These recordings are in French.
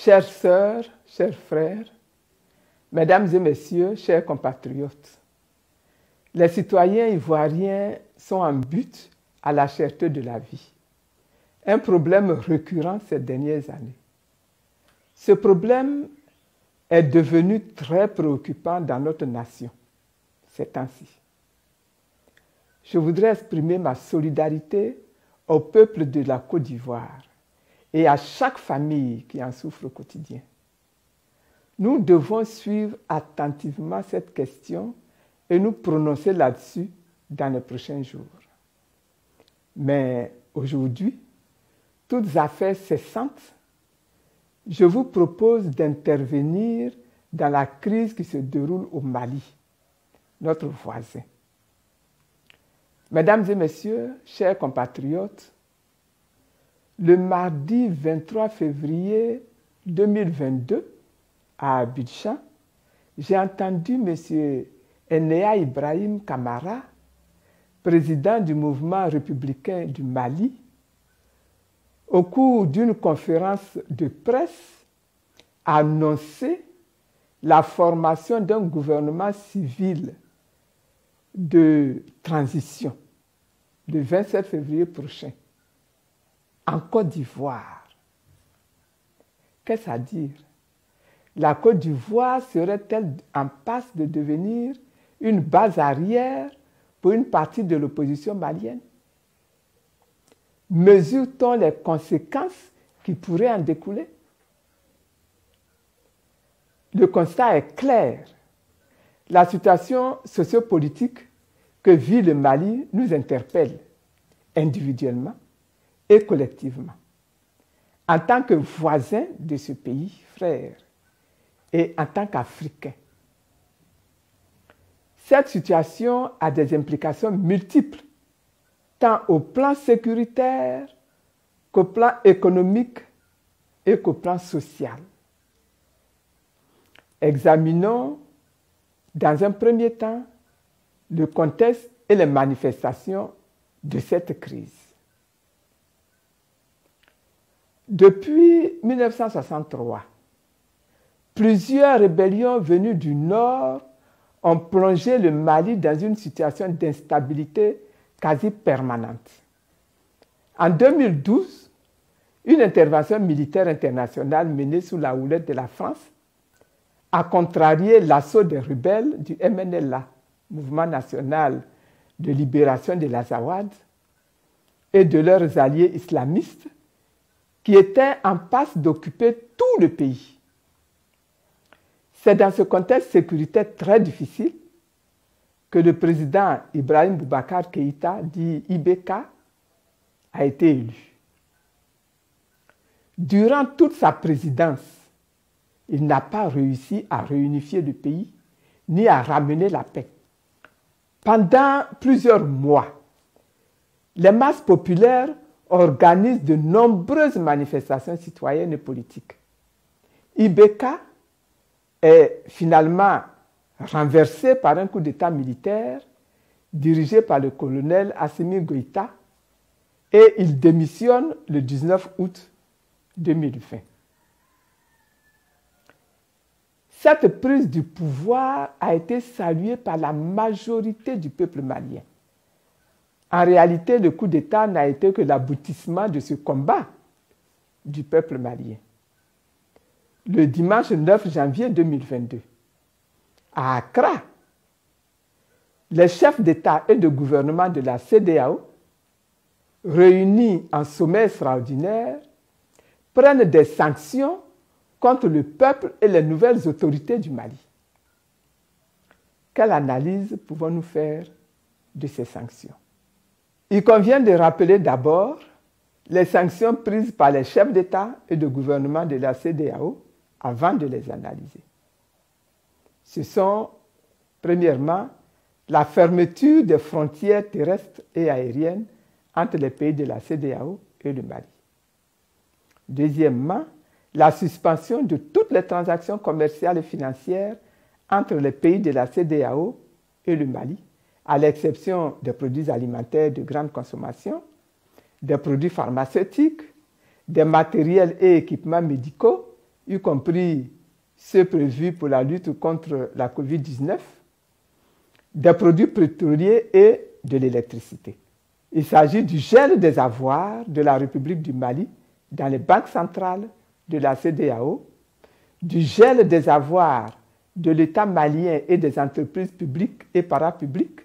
Chères sœurs, chers frères, mesdames et messieurs, chers compatriotes, les citoyens ivoiriens sont en butte à la cherté de la vie, un problème récurrent ces dernières années. Ce problème est devenu très préoccupant dans notre nation ces temps-ci. Je voudrais exprimer ma solidarité au peuple de la Côte d'Ivoire et à chaque famille qui en souffre au quotidien. Nous devons suivre attentivement cette question et nous prononcer là-dessus dans les prochains jours. Mais aujourd'hui, toutes affaires cessantes, je vous propose d'intervenir dans la crise qui se déroule au Mali, notre voisin. Mesdames et messieurs, chers compatriotes, le mardi 23 février 2022, à Abidjan, j'ai entendu M. Enea Ibrahim Kamara, président du mouvement républicain du Mali, au cours d'une conférence de presse, annoncer la formation d'un gouvernement civil de transition le 27 février prochain en Côte d'Ivoire. Qu'est-ce à dire? La Côte d'Ivoire serait-elle en passe de devenir une base arrière pour une partie de l'opposition malienne? Mesure-t-on les conséquences qui pourraient en découler? Le constat est clair. La situation sociopolitique que vit le Mali nous interpelle individuellement et collectivement. En tant que voisins de ce pays, frères, et en tant qu'Africains. Cette situation a des implications multiples, tant au plan sécuritaire qu'au plan économique et qu'au plan social. Examinons dans un premier temps le contexte et les manifestations de cette crise. Depuis 1963, plusieurs rébellions venues du Nord ont plongé le Mali dans une situation d'instabilité quasi permanente. En 2012, une intervention militaire internationale menée sous la houlette de la France a contrarié l'assaut des rebelles du MNLA, Mouvement national de libération de l'Azawad, et de leurs alliés islamistes qui étaient en passe d'occuper tout le pays. C'est dans ce contexte sécuritaire très difficile que le président Ibrahim Boubacar Keïta, dit IBK, a été élu. Durant toute sa présidence, il n'a pas réussi à réunifier le pays ni à ramener la paix. Pendant plusieurs mois, les masses populaires organisent de nombreuses manifestations citoyennes et politiques. IBK est finalement renversé par un coup d'État militaire dirigé par le colonel Assimi Goïta et il démissionne le 19 août 2020. Cette prise du pouvoir a été saluée par la majorité du peuple malien. En réalité, le coup d'État n'a été que l'aboutissement de ce combat du peuple malien. Le dimanche 9 janvier 2022, à Accra, les chefs d'État et de gouvernement de la CEDEAO, réunis en sommet extraordinaire, prennent des sanctions contre le peuple et les nouvelles autorités du Mali. Quelle analyse pouvons-nous faire de ces sanctions? Il convient de rappeler d'abord les sanctions prises par les chefs d'État et de gouvernement de la CEDEAO avant de les analyser. Ce sont, premièrement, la fermeture des frontières terrestres et aériennes entre les pays de la CEDEAO et le Mali. Deuxièmement, la suspension de toutes les transactions commerciales et financières entre les pays de la CEDEAO et le Mali, à l'exception des produits alimentaires de grande consommation, des produits pharmaceutiques, des matériels et équipements médicaux y compris ceux prévus pour la lutte contre la COVID-19, des produits pétroliers et de l'électricité. Il s'agit du gel des avoirs de la République du Mali dans les banques centrales de la CEDEAO, du gel des avoirs de l'État malien et des entreprises publiques et parapubliques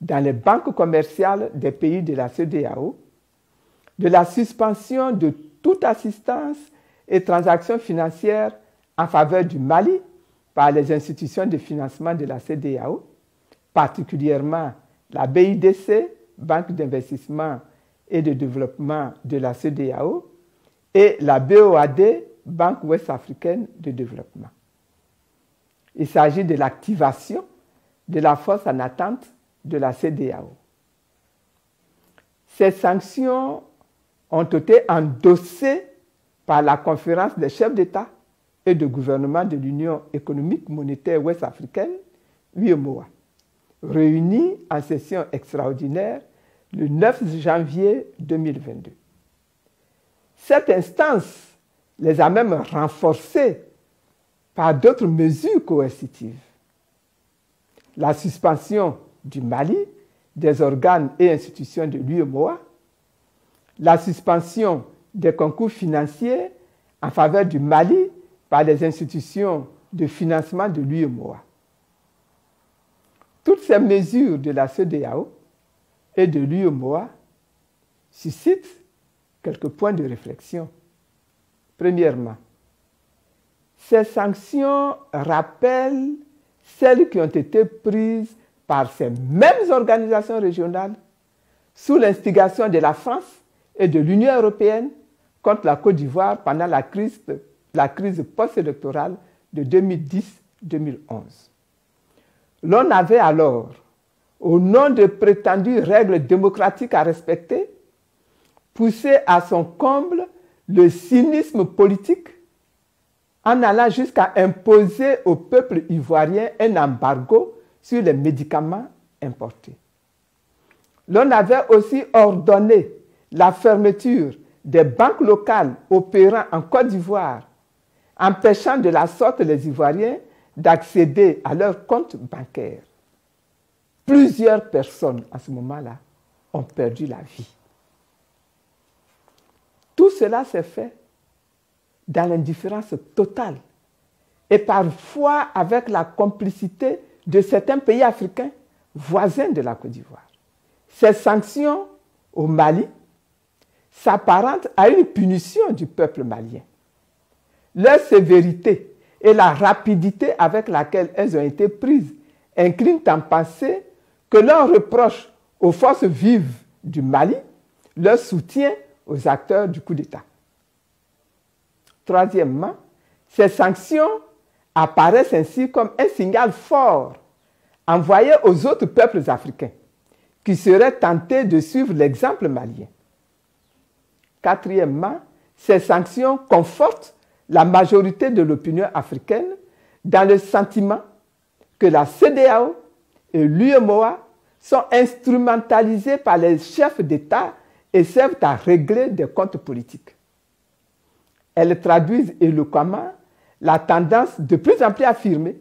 dans les banques commerciales des pays de la CEDEAO, de la suspension de toute assistance et transactions financières en faveur du Mali par les institutions de financement de la CEDEAO, particulièrement la BIDC, Banque d'investissement et de développement de la CEDEAO, et la BOAD, Banque ouest-africaine de développement. Il s'agit de l'activation de la force en attente de la CEDEAO. Ces sanctions ont été endossées par la conférence des chefs d'État et de gouvernement de l'Union économique monétaire ouest-africaine, UEMOA, réunie en session extraordinaire le 9 janvier 2022. Cette instance les a même renforcées par d'autres mesures coercitives. La suspension du Mali des organes et institutions de l'UEMOA, la suspension des concours financiers en faveur du Mali par les institutions de financement de l'UEMOA. Toutes ces mesures de la CEDEAO et de l'UEMOA suscitent quelques points de réflexion. Premièrement, ces sanctions rappellent celles qui ont été prises par ces mêmes organisations régionales sous l'instigation de la France et de l'Union européenne contre la Côte d'Ivoire pendant la crise post-électorale de 2010-2011. L'on avait alors, au nom de prétendues règles démocratiques à respecter, poussé à son comble le cynisme politique en allant jusqu'à imposer au peuple ivoirien un embargo sur les médicaments importés. L'on avait aussi ordonné la fermeture des banques locales opérant en Côte d'Ivoire, empêchant de la sorte les Ivoiriens d'accéder à leurs comptes bancaires. Plusieurs personnes à ce moment-là ont perdu la vie. Tout cela s'est fait dans l'indifférence totale et parfois avec la complicité de certains pays africains voisins de la Côte d'Ivoire. Ces sanctions au Mali s'apparentent à une punition du peuple malien. Leur sévérité et la rapidité avec laquelle elles ont été prises inclinent à penser que l'on reproche aux forces vives du Mali leur soutien aux acteurs du coup d'État. Troisièmement, ces sanctions apparaissent ainsi comme un signal fort envoyé aux autres peuples africains qui seraient tentés de suivre l'exemple malien. Quatrièmement, ces sanctions confortent la majorité de l'opinion africaine dans le sentiment que la CEDEAO et l'UEMOA sont instrumentalisés par les chefs d'État et servent à régler des comptes politiques. Elles traduisent éloquemment la tendance de plus en plus affirmée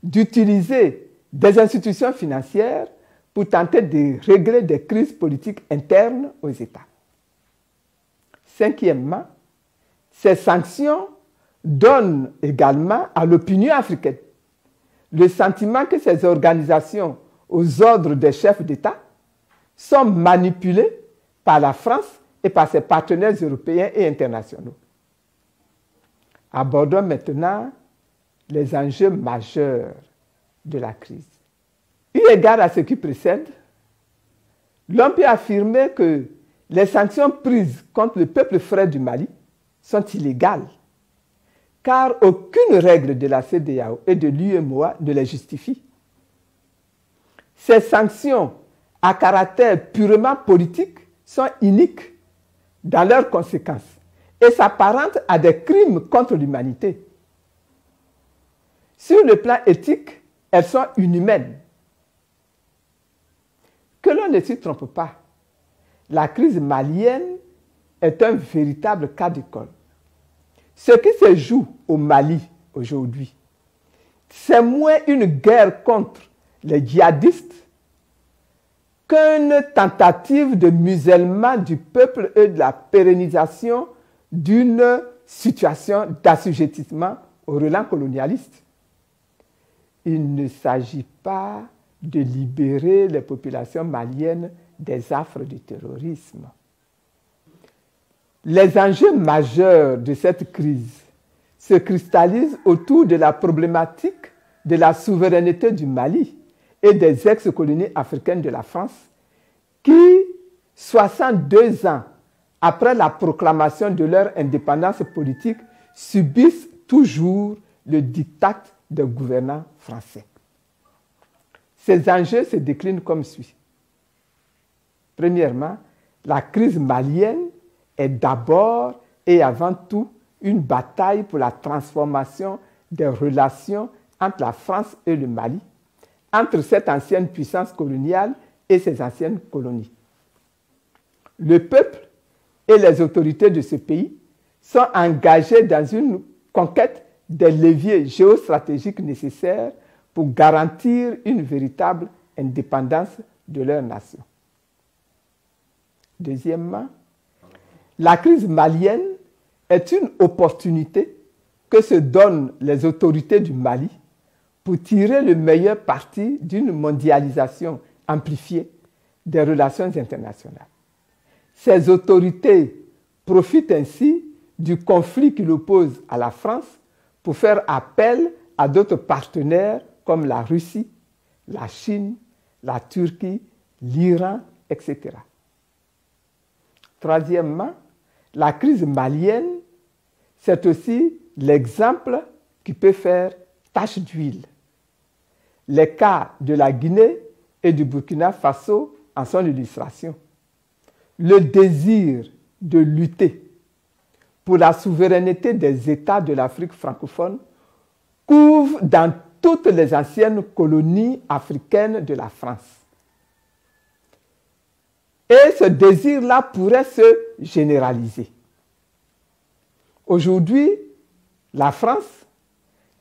d'utiliser des institutions financières pour tenter de régler des crises politiques internes aux États. Cinquièmement, ces sanctions donnent également à l'opinion africaine le sentiment que ces organisations aux ordres des chefs d'État sont manipulées par la France et par ses partenaires européens et internationaux. Abordons maintenant les enjeux majeurs de la crise. Eu égard à ce qui précède, l'on peut affirmer que les sanctions prises contre le peuple frère du Mali sont illégales, car aucune règle de la CEDEAO et de l'UEMOA ne les justifie. Ces sanctions à caractère purement politique sont iniques dans leurs conséquences et s'apparentent à des crimes contre l'humanité. Sur le plan éthique, elles sont inhumaines. Que l'on ne s'y trompe pas, la crise malienne est un véritable cas d'école. Ce qui se joue au Mali aujourd'hui, c'est moins une guerre contre les djihadistes qu'une tentative de musellement du peuple et de la pérennisation d'une situation d'assujettissement au relent colonialiste. Il ne s'agit pas de libérer les populations maliennes des affres du terrorisme. Les enjeux majeurs de cette crise se cristallisent autour de la problématique de la souveraineté du Mali et des ex-colonies africaines de la France qui, 62 ans après la proclamation de leur indépendance politique, subissent toujours le diktat des gouvernants français. Ces enjeux se déclinent comme suit. Premièrement, la crise malienne est d'abord et avant tout une bataille pour la transformation des relations entre la France et le Mali, entre cette ancienne puissance coloniale et ses anciennes colonies. Le peuple et les autorités de ce pays sont engagés dans une conquête des leviers géostratégiques nécessaires pour garantir une véritable indépendance de leur nation. Deuxièmement, la crise malienne est une opportunité que se donnent les autorités du Mali pour tirer le meilleur parti d'une mondialisation amplifiée des relations internationales. Ces autorités profitent ainsi du conflit qui l'oppose à la France pour faire appel à d'autres partenaires comme la Russie, la Chine, la Turquie, l'Iran, etc. Troisièmement, la crise malienne, c'est aussi l'exemple qui peut faire tache d'huile. Les cas de la Guinée et du Burkina Faso en sont l'illustration. Le désir de lutter pour la souveraineté des États de l'Afrique francophone couvre dans toutes les anciennes colonies africaines de la France. Et ce désir-là pourrait se généraliser. Aujourd'hui, la France,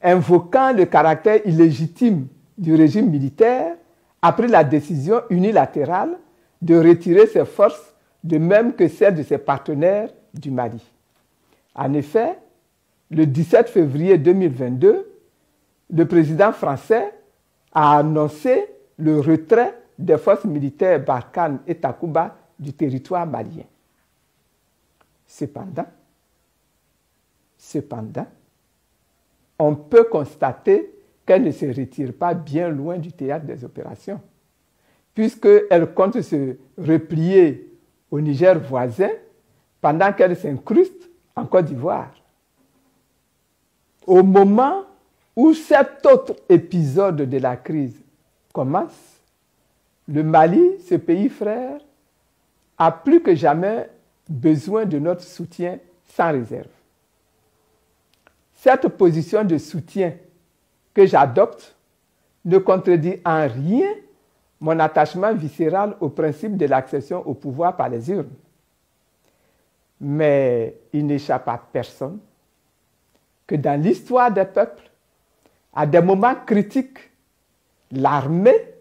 invoquant le caractère illégitime du régime militaire, a pris la décision unilatérale de retirer ses forces, de même que celles de ses partenaires du Mali. En effet, le 17 février 2022, le président français a annoncé le retrait des forces militaires Barkhane et Takuba du territoire malien. Cependant, on peut constater qu'elle ne se retire pas bien loin du théâtre des opérations, puisqu'elle compte se replier au Niger voisin pendant qu'elle s'incruste en Côte d'Ivoire. Au moment où cet autre épisode de la crise commence, le Mali, ce pays frère, a plus que jamais besoin de notre soutien sans réserve. Cette position de soutien que j'adopte ne contredit en rien mon attachement viscéral au principe de l'accession au pouvoir par les urnes. Mais il n'échappe à personne que dans l'histoire des peuples, à des moments critiques, l'armée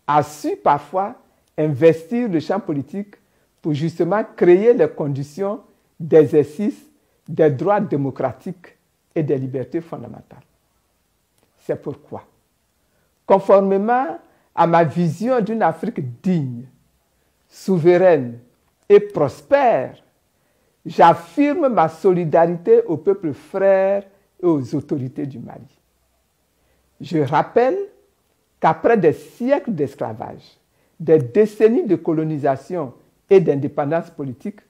a su parfois investir le champ politique pour justement créer les conditions d'exercice des droits démocratiques et des libertés fondamentales. C'est pourquoi, conformément à ma vision d'une Afrique digne, souveraine et prospère, j'affirme ma solidarité au peuple frère et aux autorités du Mali. Je rappelle qu'après des siècles d'esclavage, des décennies de colonisation et d'indépendance politique,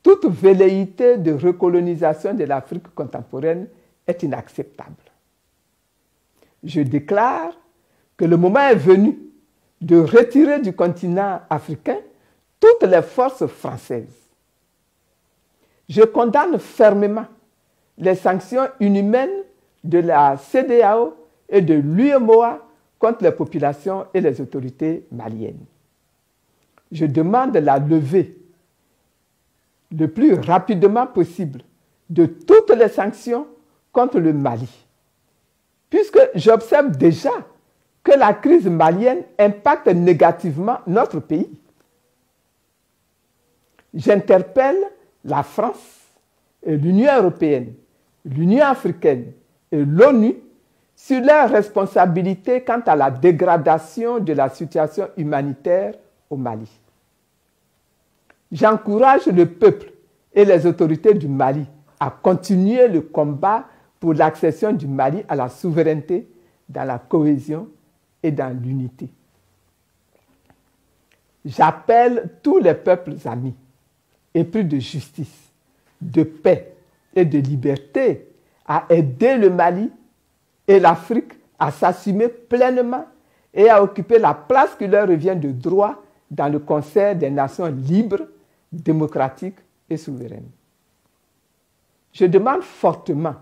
toute velléité de recolonisation de l'Afrique contemporaine est inacceptable. Je déclare que le moment est venu de retirer du continent africain toutes les forces françaises. Je condamne fermement les sanctions inhumaines de la CEDEAO et de l'UEMOA contre les populations et les autorités maliennes. Je demande la levée le plus rapidement possible de toutes les sanctions contre le Mali, puisque j'observe déjà que la crise malienne impacte négativement notre pays. J'interpelle la France, l'Union européenne, l'Union africaine et l'ONU sur leurs responsabilités quant à la dégradation de la situation humanitaire au Mali. J'encourage le peuple et les autorités du Mali à continuer le combat pour l'accession du Mali à la souveraineté dans la cohésion et dans l'unité. J'appelle tous les peuples amis, épris de justice, de paix et de liberté, à aider le Mali et l'Afrique à s'assumer pleinement et à occuper la place qui leur revient de droit dans le concert des nations libres, démocratiques et souveraines. Je demande fortement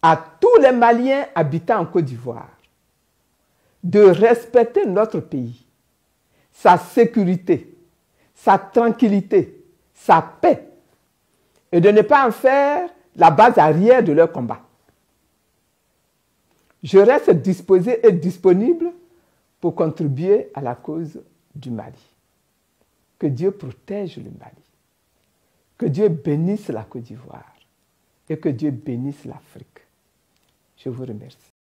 à tous les Maliens habitant en Côte d'Ivoire de respecter notre pays, sa sécurité, sa tranquillité, sa paix, et de ne pas en faire la base arrière de leur combat. Je reste disposé et disponible pour contribuer à la cause du Mali. Que Dieu protège le Mali. Que Dieu bénisse la Côte d'Ivoire et que Dieu bénisse l'Afrique. Je vous remercie.